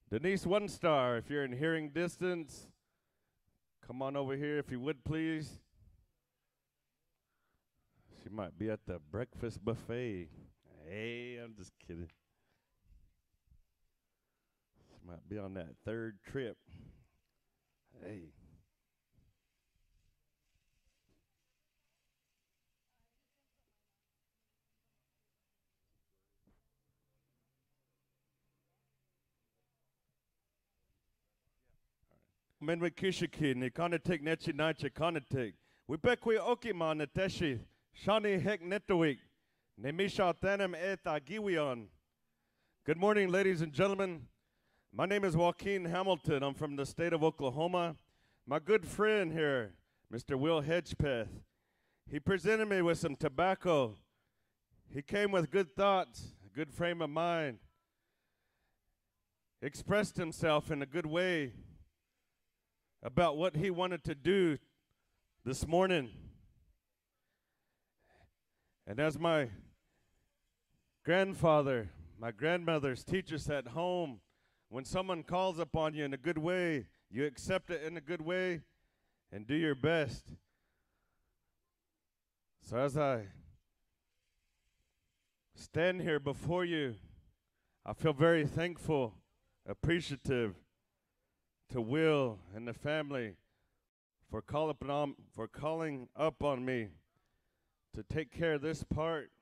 Denise One Star, if you're in hearing distance, come on over here if you would, please. She might be at the breakfast buffet. Hey, I'm just kidding. She might be on that third trip. Hey. Menwe kishiki ni kanatik nechi nachi kanatik. We bekwe okima nateshi. Shani hek netawik. Nemisha thanem et agiwion. Good morning, ladies and gentlemen. My name is Joaquin Hamilton. I'm from the state of Oklahoma. My good friend here, Mr. Will Hedgepeth, he presented me with some tobacco. He came with good thoughts, a good frame of mind, expressed himself in a good way about what he wanted to do this morning. And as my grandfather, my grandmothers teach us at home, when someone calls upon you in a good way, you accept it in a good way and do your best. So as I stand here before you, I feel very thankful, appreciative to Will and the family for calling up on me to take care of this part.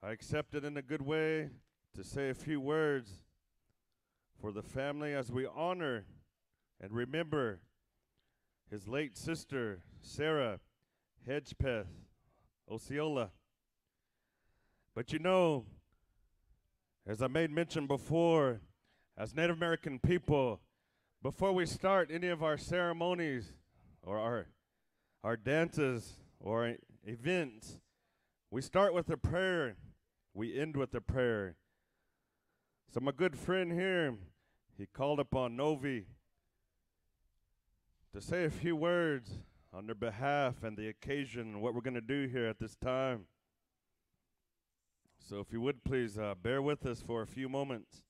I accept it in a good way to say a few words for the family as we honor and remember his late sister, Sarah Hedgepeth Osceola. But you know, as I made mention before, as Native American people, before we start any of our ceremonies or our dances or events, we start with a prayer, we end with a prayer. So my good friend here, he called upon Novi to say a few words on their behalf and the occasion and what we're going to do here at this time. So if you would please bear with us for a few moments.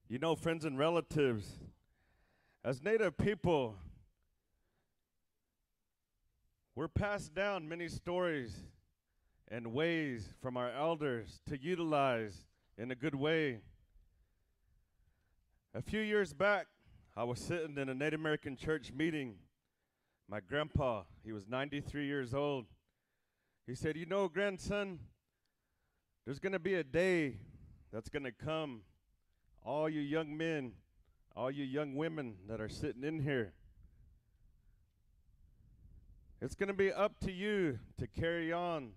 You know, friends and relatives, as Native people, we're passed down many stories and ways from our elders to utilize in a good way. A few years back, I was sitting in a Native American church meeting. My grandpa, he was 93 years old. He said, you know, grandson, there's going to be a day that's going to come. All you young men, all you young women that are sitting in here, it's going to be up to you to carry on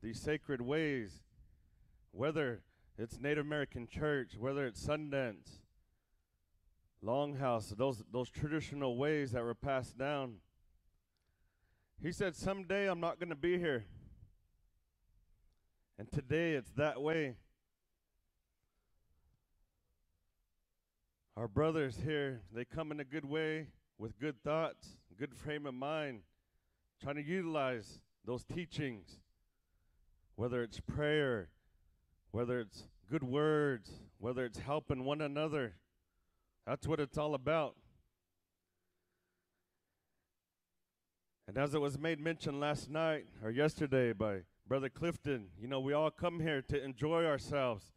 these sacred ways, whether it's Native American church, whether it's Sundance, Longhouse, those traditional ways that were passed down. He said, someday I'm not going to be here. And today it's that way. Our brothers here, they come in a good way with good thoughts, good frame of mind, trying to utilize those teachings, whether it's prayer, whether it's good words, whether it's helping one another. That's what it's all about. And as it was made mention last night or yesterday by Brother Clifton, you know, we all come here to enjoy ourselves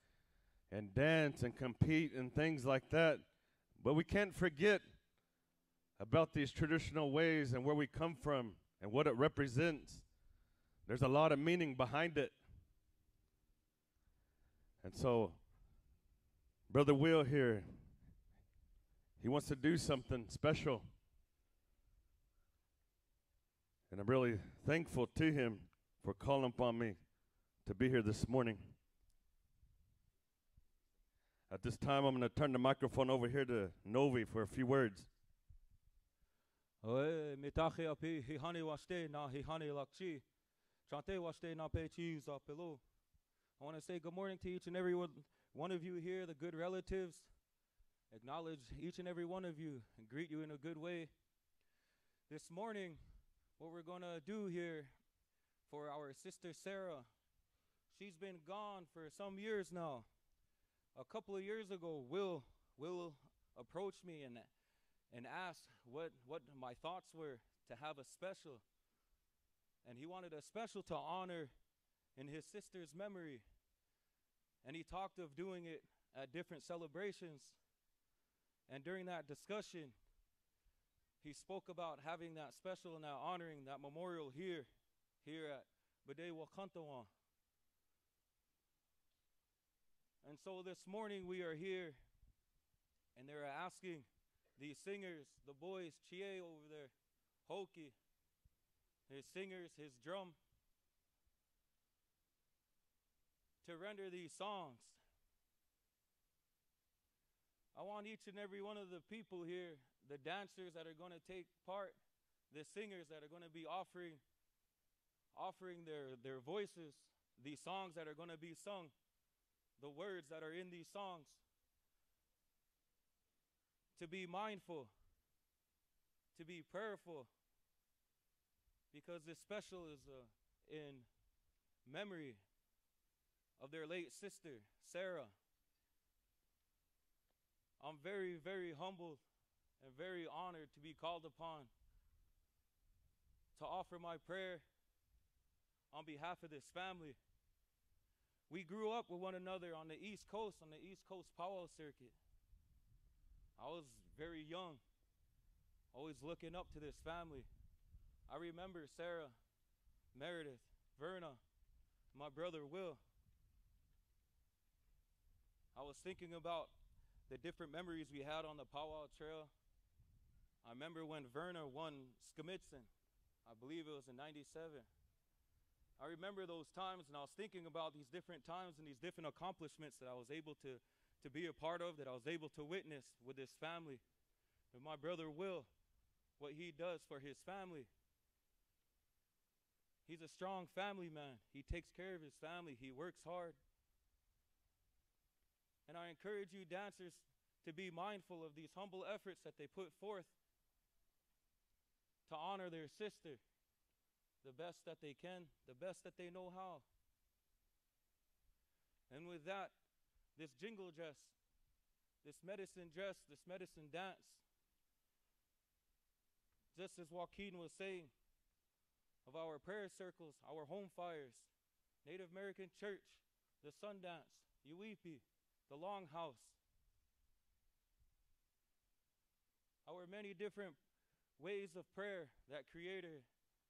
and dance and compete and things like that. But we can't forget about these traditional ways and where we come from and what it represents. There's a lot of meaning behind it. And so, Brother Will here, he wants to do something special. And I'm really thankful to him for calling upon me to be here this morning. At this time, I'm going to turn the microphone over here to Novi for a few words. I want to say good morning to each and every one of you here, the good relatives. Acknowledge each and every one of you and greet you in a good way. This morning, what we're going to do here for our sister Sarah, she's been gone for some years now. A couple of years ago, Will approached me and asked what my thoughts were to have a special. And he wanted a special to honor in his sister's memory. And he talked of doing it at different celebrations. And during that discussion, he spoke about having that special and that honoring, that memorial here at Bade Wakantawan. And so this morning we are here, and they're asking the singers, the boys, Chie over there, Hoki, his singers, his drum, to render these songs. I want each and every one of the people here, the dancers that are going to take part, the singers that are going to be offering their voices, these songs that are going to be sung, the words that are in these songs, to be mindful, to be prayerful, because this special is in memory of their late sister, Sarah. I'm very, very humbled and very honored to be called upon to offer my prayer on behalf of this family. We grew up with one another on the East Coast powwow circuit. I was very young, always looking up to this family. I remember Sarah, Meredith, Verna, my brother Will. I was thinking about the different memories we had on the powwow trail. I remember when Verna won Skamitzen. I believe it was in '97. I remember those times, and I was thinking about these different times and these different accomplishments that I was able to be a part of, that I was able to witness with this family. And my brother Will, what he does for his family. He's a strong family man. He takes care of his family. He works hard. And I encourage you dancers to be mindful of these humble efforts that they put forth to honor their sister the best that they can, the best that they know how. And with that, this jingle dress, this medicine dance, just as Joaquin was saying, of our prayer circles, our home fires, Native American Church, the Sundance, Wacipi, the Longhouse, our many different ways of prayer that Creator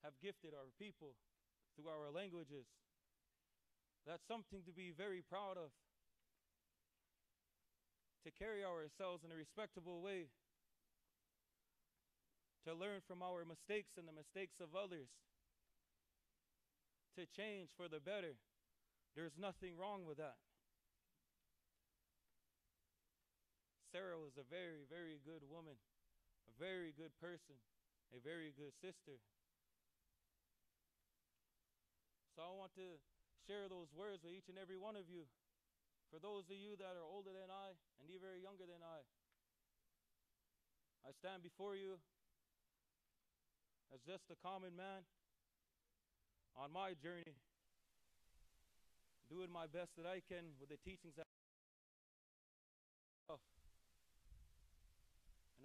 have gifted our people through our languages. That's something to be very proud of. To carry ourselves in a respectable way. To learn from our mistakes and the mistakes of others. To change for the better. There's nothing wrong with that. Sarah was a very, very good woman. A very good person. A very good sister. So I want to share those words with each and every one of you. For those of you that are older than I and even younger than I stand before you as just a common man on my journey, doing my best that I can with the teachings that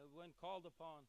and when called upon